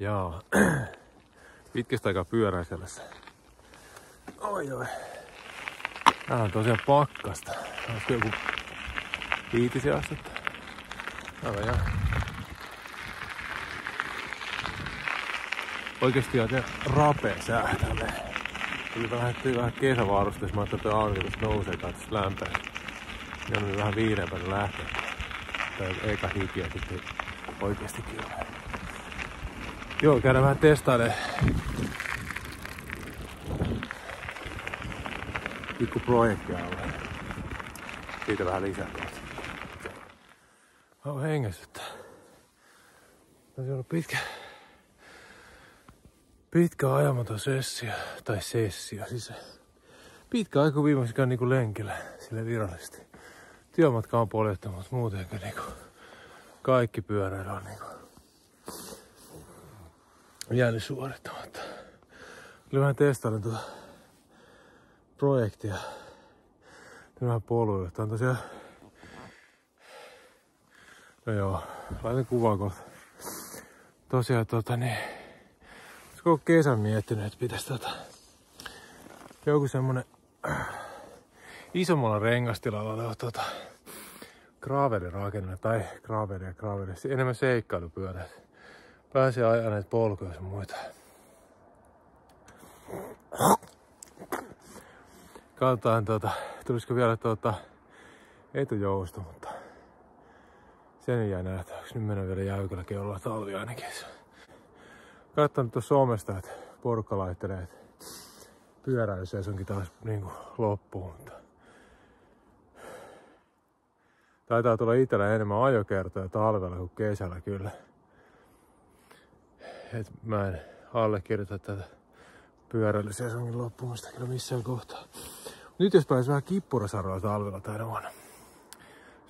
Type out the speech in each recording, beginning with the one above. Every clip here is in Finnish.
Jaa. Pitkästä aikaa pyöräisellessä. Oi. Täällä on tosiaan pakkasta. Olisiko joku 5 astetta? Täällä ihan oikeesti aika rapea sää tälleen. Tuli vähän kesävarusteessa. Mä ajattelin, että aurinko tästä nousee tai tästä lämpää. Ja on vähän viireempänä lähteä. Tai eka hikiä sitten oikeestikin on. Joo, käydään vähän testailemaan. Pikku projektia alle. Siitä vähän lisää kohta. On hengästyttää. Tässä on pitkä ajamaton sessio. Tai sessio siis. Pitkä aika viimeksi käyn niinku lenkillä. Sille virallisesti. Työmatka on poljettu, mutta muutenkin niinku kaikki pyöräily on niinku jäänyt suorittamatta. Oli vähän testailin tuota projektia. Vähän poluille. Tää on tosiaan... No joo, laitan kuvaa kohta. Tosiaan koko kesän miettinyt, että pitäisi joku semmonen isommalla rengastilalla oleva gravelirakennusta tai gravelia, enemmän seikkailupyörää. Pääsee ajaa näitä polkuja ja muita. Katsotaan tulisiko vielä etujousto, mutta sen jää nähtäväksi. Nyt mennään vielä jäykällä keulalla talvi ainakin. Katsotaan tuossa somesta, että porukka laittelee, että pyöräilysesonkin taas niinku loppuun. Mutta taitaa tulla itsellä enemmän ajokertoja talvella kuin kesällä kyllä. Et mä en allekirjoita tätä pyöräilysesonkin loppumista kyllä missään kohtaa. Nyt jos pääsis vähän kippurasarvalla talvella tänä vuonna.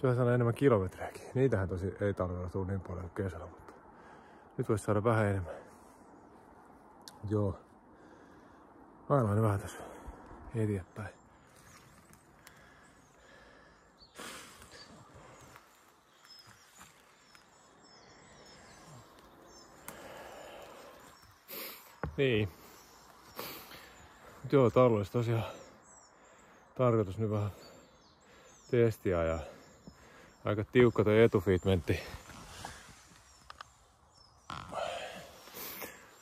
Se on saada enemmän kilometrejäkin. Niitähän tosi ei talvella tule niin paljon kuin kesällä, mutta nyt voisi saada vähän enemmän. Joo. Aillaan vähän tässä eteenpäin. Niin. Joo, täällä olisi tosiaan tarkoitus nyt vähän testiä ja aika tiukka toi etufitmentti.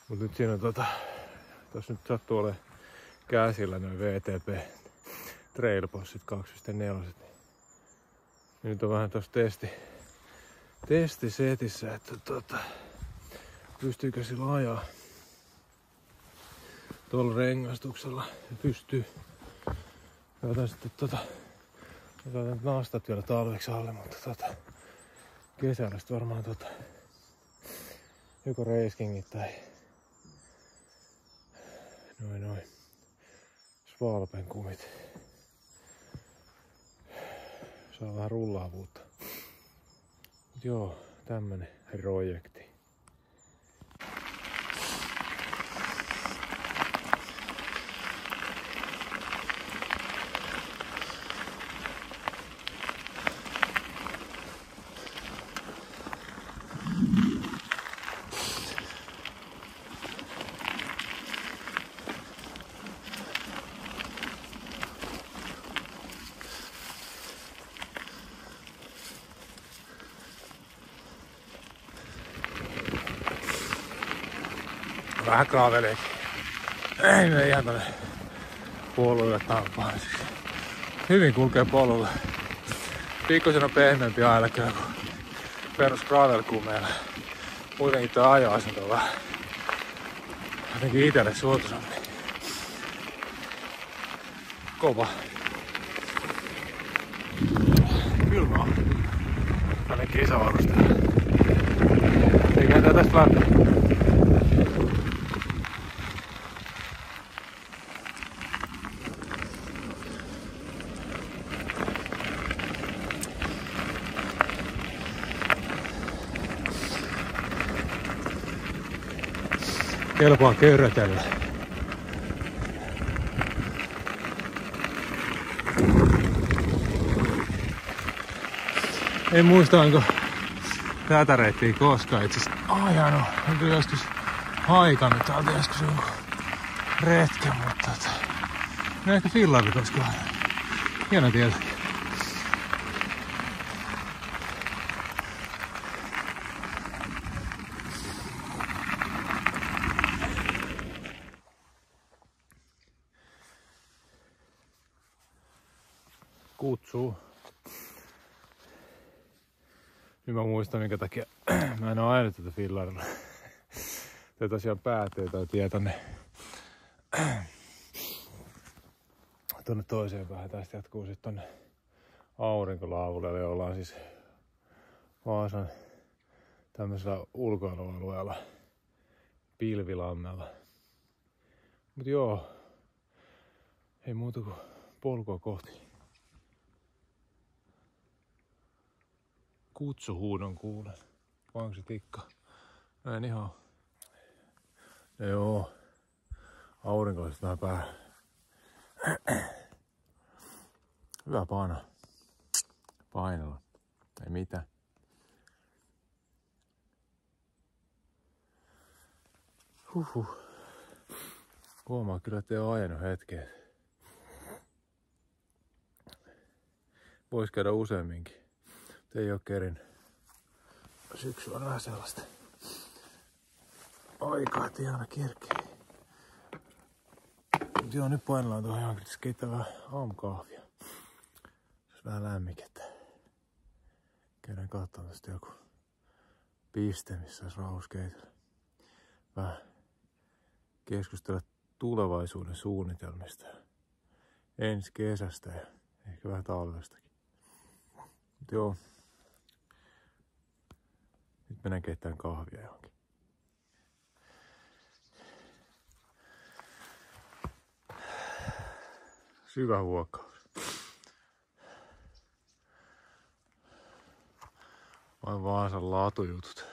Mut nyt siinä on tossa nyt sattuu olemaan käsillä noin VTP Trailbossit 2.4. Niin nyt on vähän tossa testisetissä, että pystyykö sillä ajaa tuolla rengastuksella. Pystyy. Mä otan sitten otan nastat vielä talveksi alle, mutta kesällä sitten varmaan joko racingit tai noin Svalpen kumit. Saa vähän rullaavuutta. Mut joo, tämmönen projekti. Vähän graaveliakin. Ei mene ihan tonne poluille tampaan. Hyvin kulkee polulla. Pikkusen on pehmeämpi ajalla kyllä kuin perus gravelkumeilla. Muutenkin tuo ajoasento on vähän jotenkin itelle suotuisampi. Kova. Kylmä on. Tänne kesävarusteella. Eiköhän tää tästä läpi. Kelpaa körötellä. En muista, onko tätä reittiä koskaan itse asiassa ajanut. On kyllä joskus haikannut täältä joskus joku retken, mutta no ehkä fillarit olisi kyllä hieno tietä. Kutsuu. Nyt mä muistan minkä takia mä en oo ajanut tätä fillarilla. Tää tosiaan päätyy tää tie tonne toiseen päähän. Tästä jatkuu sit tonne Aurinkolaavulle, eli ollaan siis Vaasan tämmöisellä ulkoilualueella Pilvilammella. Mut joo, ei muuta kuin polkua kohti. Kutsuhuudon kuulen. Onko se tikka? En ihan. Joo. Aurinko olisi vähän päällä. Hyvä paino. Painolla. Ei mitään. Huhhuh. Huomaa kyllä, että ei ole ajanut hetkeä. Vois käydä useamminkin. Ei oo kerin. Syksyllä on vähän sellaista aikaa, ettei aina kerkee. Mut joo, nyt painellaan tuohon johonkin, että keittää vähän aamukahvia. Se on vähän lämmikettä. Käydään katsomaan tästä joku piste, missä olisi rauhuskeitellä. Vähän keskustella tulevaisuuden suunnitelmista. Ensi kesästä ja ehkä vähän talvestakin. Mut joo. Nyt mennään keittämään kahvia johonkin. Syvä huokkaus. Vai Vaasan laatujutut.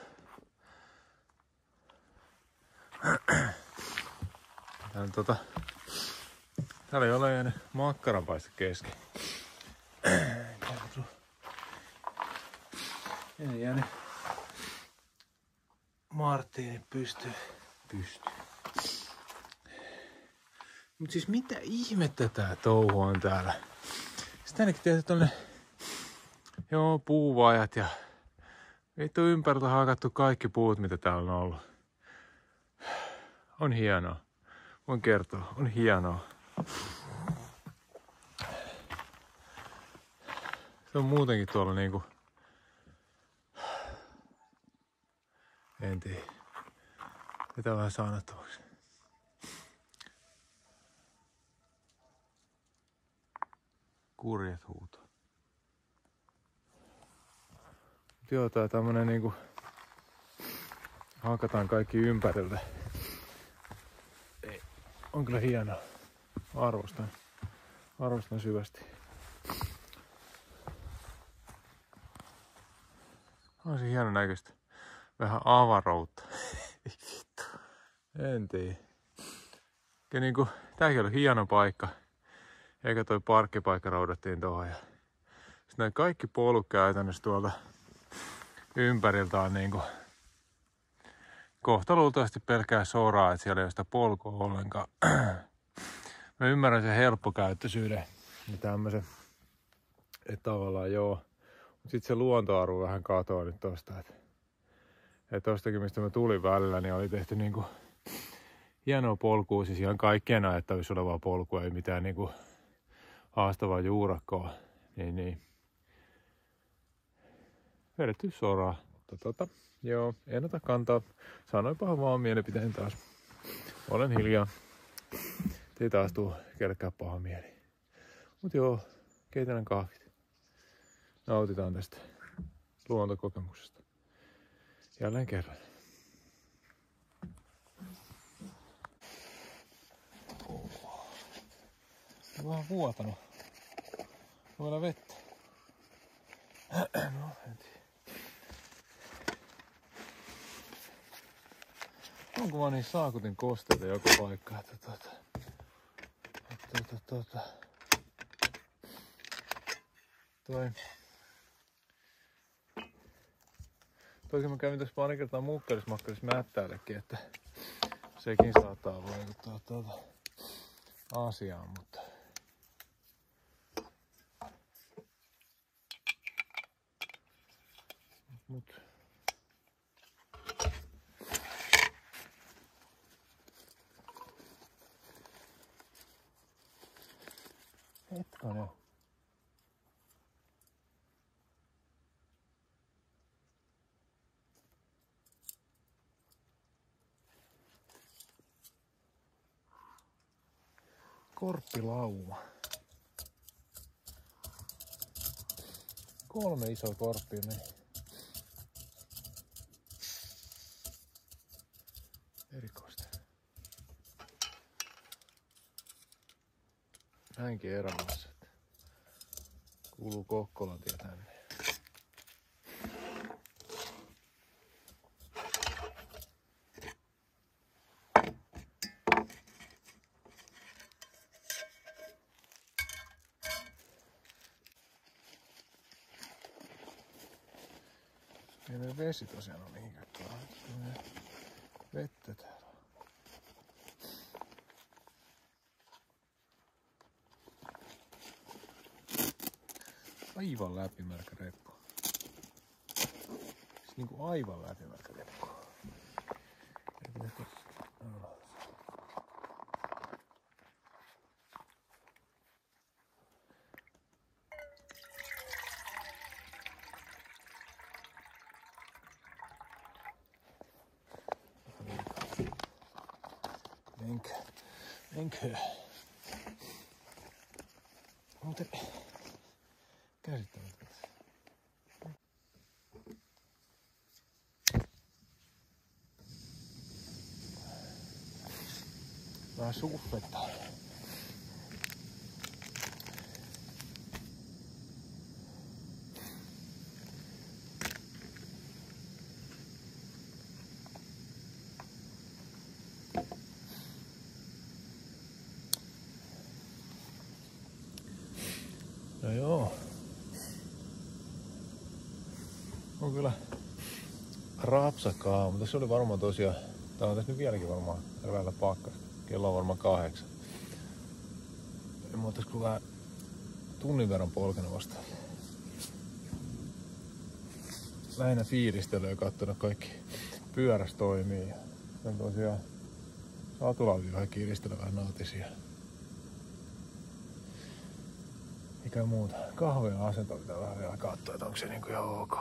Täällä ei ole jäänyt makkaranpaiste kesken. Ei jäänyt Marttiini pystyy. Mut siis mitä ihmettä tää touhu on täällä? Sitten ainakin tehty tonne puuvajat ja vittu ympäriltä hakattu kaikki puut mitä täällä on ollut. On hienoa. Voin kertoa, on hienoa. Se on muutenkin tuolla niinku... En tiedä. Mitä vähän saanattavaksi. Kurjet huutaa. Joo, tää tämmönen niinku... Hakataan kaikki ympäriltä. On kyllä hienoa. Arvostan syvästi. On se hienon näköistä. Vähän avaroutta. En tiedä. Niinku, tääkin oli hieno paikka. Eikä toi parkkipaikka roudattiin tuohon. Sitten nämä kaikki polut käytännössä tuolta ympäriltä on niinku kohta luultavasti pelkää soraa, että siellä ei ole sitä polkua ollenkaan. Mä ymmärrän sen helppokäyttöisyyden ja tämmösen, että tavallaan joo. Mut sit se luontoarvo vähän katoaa nyt tosta. Että tostakin mistä mä tulin välillä, niin oli tehty niinku hienoa polkua, siis ihan kaikkien ajettavissa olevaa polkua, ei mitään niinku haastavaa juurakkoa. Niin. Vedetty soraa. Joo, en ota kantaa. Sanoinpahan vaan mielipiteen taas. Olen hiljaa. Ei taas tuu kellekään paha mieli. Mut joo, keitän kahvit. Nautitaan tästä luontokokemuksesta. Jälleen kerran. On vähän vuotanut. On vielä vettä. No, en tiedä. Onko vaan niin saakutin kosteita joka paikka, että Toki mä kävin tässä pari kertaa muukkelis-makkelis mättäillekin, että sekin saattaa vaikuttaa asiaan, mutta hetkonen. Korppilauma. 3 isoa korppia niin. Erikoista. Näinkin erämaassa. Kuuluu Kokkolan tie tänne. Ei meidän vesi tosiaan on mihinkään kaadettu. Vettä täällä on. Aivan läpimärkä reppu. Siis niinku aivan läpimärkä reppu. Enkö. Muuten käsittämättä. Vähän suhvettaa. No joo. On kyllä rapsakaa, mutta tässä oli varmaan tosiaan, tää on tässä nyt vieläkin varmaan hervällä pakkasta. Kello on varmaan 8. Mä oon tässä kyllä tunnin verran polkenut vasta. Lähinnä fiilistelyä ja katsonut kaikki pyöräs toimii. Sen tosiaan satulakin vähän kiiristellä vähän nautisia. Mikä muuta. Kahveen asento pitää vähän vielä katsoa, että onko se niinku ihan ok.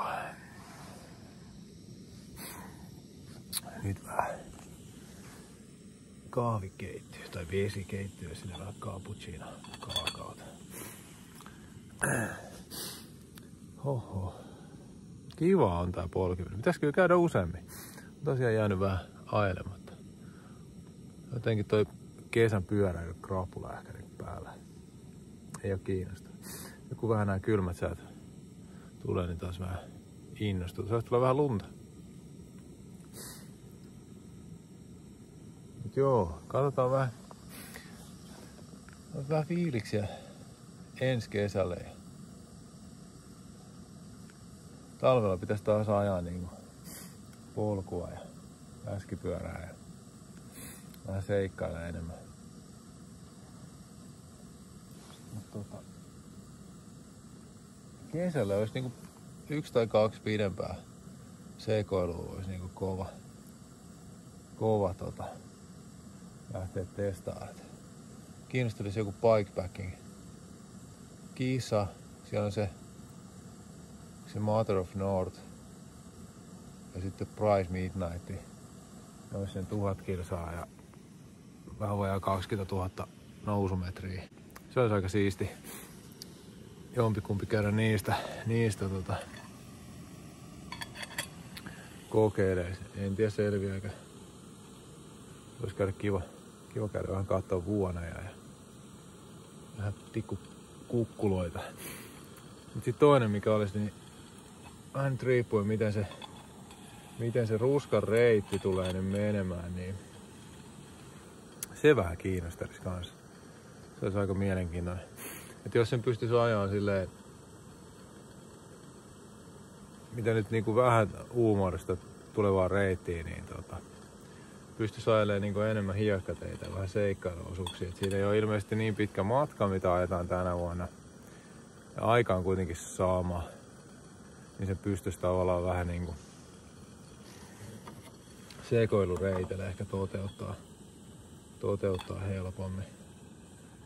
Nyt vähän kahvikeittiö tai vesikeittiö, sinne vähän cappuccino kaakaota. Hoho. Kiva on tää polkeminen. Pitäis kyllä käydä useammin. On tosiaan jäänyt vähän ailematta. Jotenkin toi kesän pyörä ei ole krapulähkäri päällä. Ei oo kiinnostunut. Joku vähän nää kylmät säät tulee, niin taas vähän innostuu. Saisi tulla vähän lunta. Mut joo, katsotaan vähän fiiliksiä ensi kesälle. Talvella pitäisi taas ajaa niinku polkua ja läskipyörää ja vähän seikkailla enemmän. Mutta kesällä olisi niinku 1 tai 2 pidempää sekoilua olisi niinku kova lähteä testaamaan. Kiinnostelisi joku bikepacking kisa. Siellä on se Mother of North ja sitten Price Midnight. Ne olisi sen 1000 kilsaa ja vähän vajaa 20 000 nousumetriä. Se olisi aika siisti. Jompikumpi käydä niistä kokeilee. En tiedä selviääkö. Voisi käydä kiva käydä vähän katsoa vuoneja ja vähän kukkuloita. Mut sit toinen mikä olisi, niin vähän nyt riippuen miten se ruskan reitti tulee nyt menemään, niin se vähän kiinnostaisi kanssa. Se olisi aika mielenkiintoinen. Et jos sen pystyisi ajaa silleen mitä nyt niinku vähän Uumorista tulevaan reittiin, niin pystyisi ajelemaan niinku enemmän hiekkateitä ja vähän seikkailuosuuksia. Siinä ei ole ilmeisesti niin pitkä matka, mitä ajetaan tänä vuonna. Ja aika on kuitenkin sama. Niin se pystyisi tavallaan vähän niinku sekoilureitellä ehkä toteuttaa helpommin.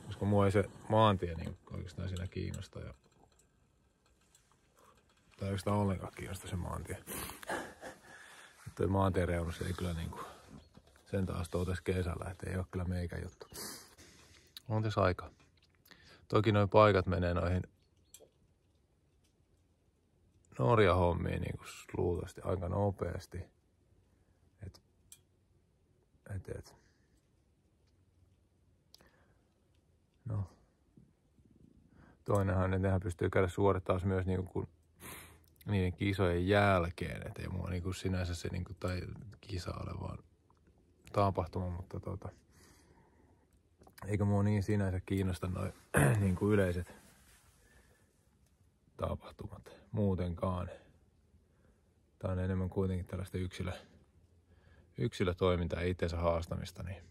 Koska mua ei se maantie niin oikeastaan siinä kiinnosta. Tai oikeastaan ollenkaan kiinnosta se maantie. Toi maantien reunus ei kyllä niinku sen taas totes kesällä, että ei oo kyllä meikä juttu. On tässä aika. Toki noi paikat menee noihin Norja-hommiin niinku luultavasti aika nopeasti. No. Toinenhan, että nehän pystyy käydä suorittamaan myös niinku niiden kisojen jälkeen. Et ei mua niinku sinänsä se niinku, tai kisa ole vaan tapahtuma, mutta eikä mua niin sinänsä kiinnosta noi niinku yleiset tapahtumat muutenkaan. Tää on enemmän kuitenkin tällaista yksilötoimintaa ja itsensä haastamista. Niin.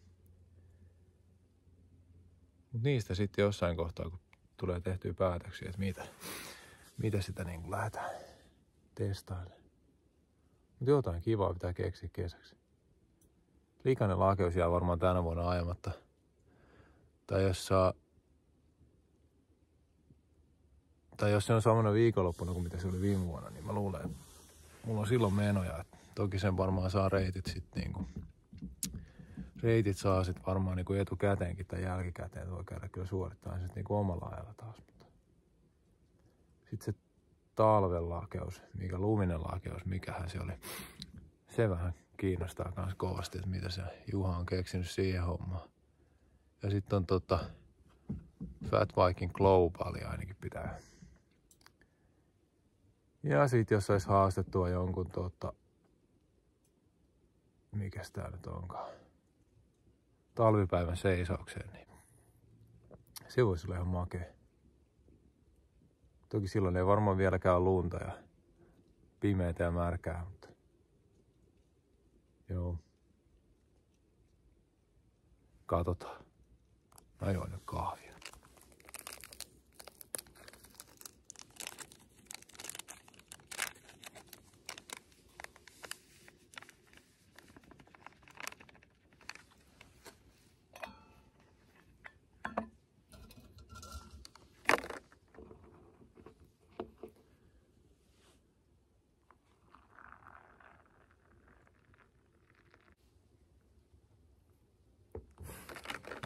Mut niistä sitten jossain kohtaa, kun tulee tehtyä päätöksiä, että mitä sitä niinku lähdetään testailemaan. Mutta jotain kivaa pitää keksiä kesäksi. Likainen lakeus jää varmaan tänä vuonna ajamatta. Tai jos se on samana viikonloppuna kuin mitä se oli viime vuonna, niin mä luulen, että mulla on silloin menoja. Toki sen varmaan saa reitit sitten niinku. Reitit saa sit varmaan niinku etukäteenkin tai jälkikäteen. Voi käydä kyllä suorittaa sit niinku omalla ajalla taas. Sitten se talven lakeus, mikä luminen lakeus, mikähän se oli. Se vähän kiinnostaa kans kovasti, että mitä se Juha on keksinyt siihen hommaan. Ja sitten on Fat Viking Globali ainakin pitää. Ja sit jos sais haastettua jonkun mikäs tää nyt onkaan, talvipäivän seisaukseen, niin se voisi olla ihan makea. Toki silloin ei varmaan vieläkään ole lunta ja pimeätä ja märkää, mutta joo. Katsotaan. Mä join nyt kahvia.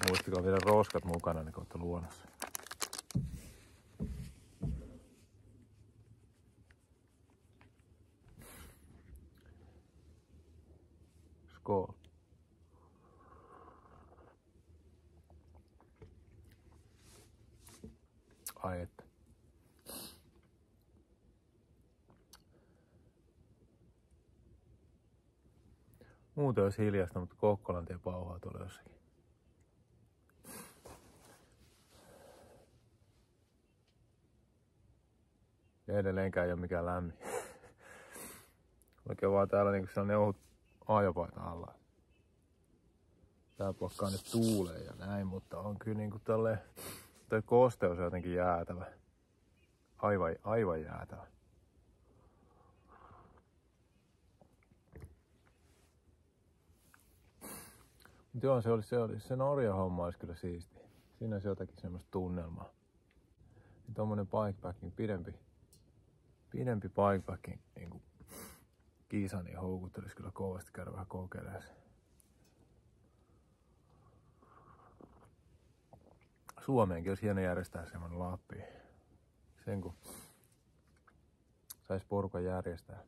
Muistakaa viedä roskat mukana, niin kun olette luonnossa. Skål. Ai että. Muuten olisi hiljasta, mutta Kokkolantie pauhaa tuolla jossakin. Ja edelleenkään ei ole mikään lämmin. Oikein vaan täällä niinku sellainen ohut ajopaita alla. Tää blokkaa nyt tuuleen ja näin, mutta on kyllä niinku tälleen, toi kosteus on jotenkin jäätävä. Aivan jäätävä. Mut joo, se Norja-homma olisi kyllä siisti. Siinä olisi jotakin semmoista tunnelmaa. Ja tommonen bikepacking, pidempi bikepacking niinku kisa, niin houkuttelisi kyllä kovasti käydä vähän kokeilemaan. Suomeenkin olisi hieno järjestää semmonen Lappi. Sen kun sais porukan järjestää.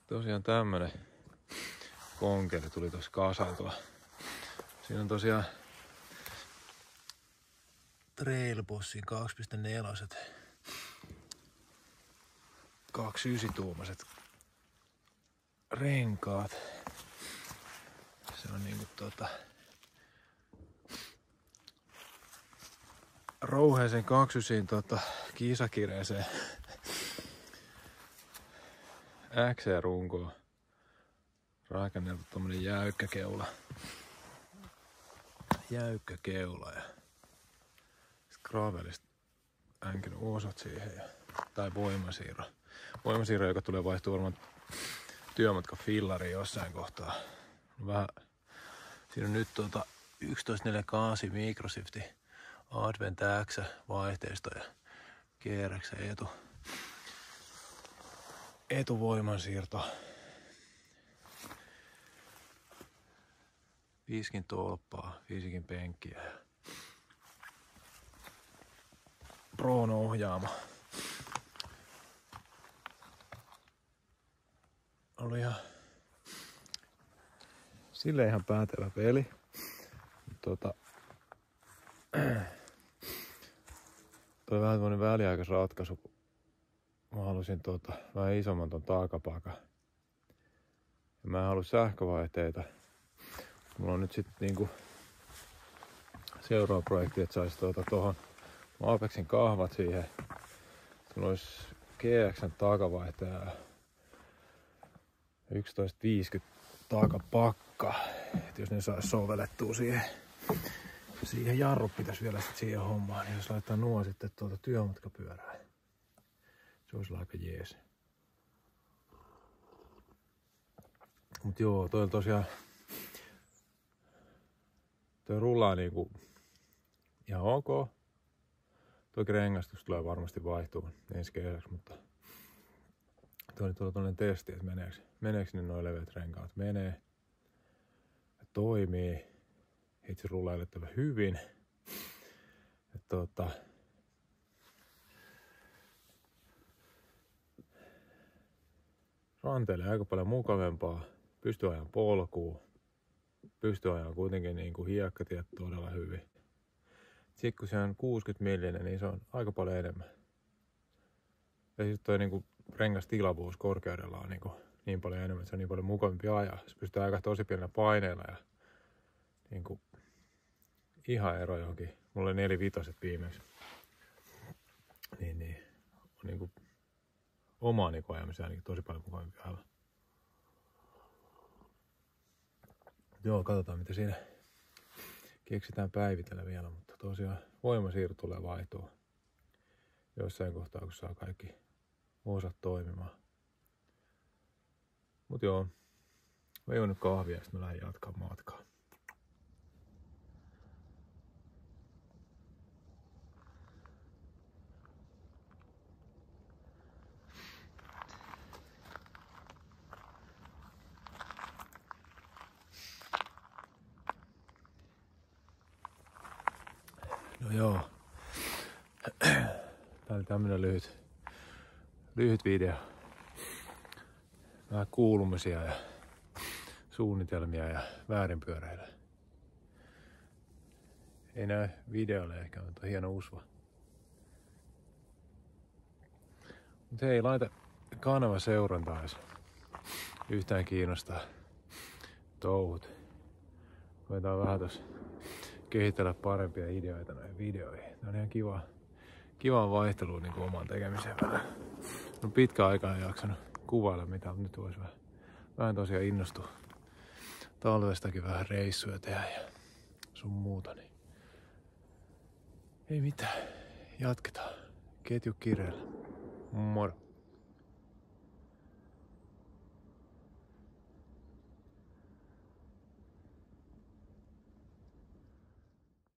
Tosiaan tämmönen konkeli tuli tossa kasailtua. Siinä on tosiaan Trailbossin 2.4. 2.9-tuumaiset renkaat. Se on niinku rouheeseen 2.9 kisakireeseen XC-runkoon rakenneltu tommonen jäykkä keula ja gravelista änkinyt osat siihen tai voimasiirro, joka tulee vaihtua varmaan työmatka fillariin jossain kohtaa. Vähän, siinä on nyt 1148 Microsoftin Advent X vaihteisto ja GRX etuvoimansiirto. 5 tolppaa, 5 penkkiä ja Proon ohjaama. Oli silleen ihan päätevä peli. Toi vähän tämmönen väliaikaisratkaisu. Mä halusin vähän isomman ton takapakan. Ja mä en halua sähkövaihteita. Mulla on nyt sit niinku seuraava projekti, että sais tohon Apexin kahvat siihen. Mulla olisi GX:n takavaihtaja ja 1150 takapakka. Et jos ne sais sovellettua siihen jarrut pitäisi vielä sit siihen hommaan, niin jos laittaa nuo sitten työmatkapyörään. Se olisi aika jees. Mut joo, toi tosiaan toi rullaa niinku ihan ok. Tuo rengastus tulee varmasti vaihtumaan ensi kesäksi, mutta tuo oli tuollainen testi, että meneekö ne noin leveät renkaat. Menee ja toimii. Itse rullaa yllättävän hyvin. Ja ranteille aika paljon mukavempaa. Pystyy ajan polkuun. Pystyy ajan kuitenkin niin kuin hiekkatiet todella hyvin. Sitten kun se on 60 millinen, niin se on aika paljon enemmän. Ja sitten toi niinku rengastilavuus korkeudella on niin paljon enemmän, että se on niin paljon mukavampi ajaa. Se pystyy aika tosi pienellä paineella ja niinku ihan ero johonkin. Mulla oli 4.5 viimeksi. Niin on niinku omaa niinku ajamiseen ainakin tosi paljon mukavampi ajalla. Joo, katsotaan mitä siinä keksitään päivitellä vielä, mutta tosiaan voimasiirto tulee vaihtua jossain kohtaa, kun saa kaikki osat toimimaan. Mut joo, mä juon nyt kahvia ja sitten mä lähden jatkamaan matkaa. No joo, tää oli tämmönen lyhyt video. Vähän kuulumisia ja suunnitelmia ja väärinpyöreillä. Ei näy videolle ehkä, mutta on hieno usva. Mut hei, laita kanava seurantaa, jos yhtään kiinnostaa touhut. Koetaan vähän tossa kehitellä parempia ideoita näihin videoihin. Tää on ihan kiva vaihtelu niin kuin oman tekemiseen välillä. No pitkään aikaa en jaksanut kuvailla mitä, mutta nyt voisi vähän tosiaan innostua talvestakin vähän reissuja tehdä ja sun muuta. Niin ei mitään, jatketaan. Ketju kireellä. Moro.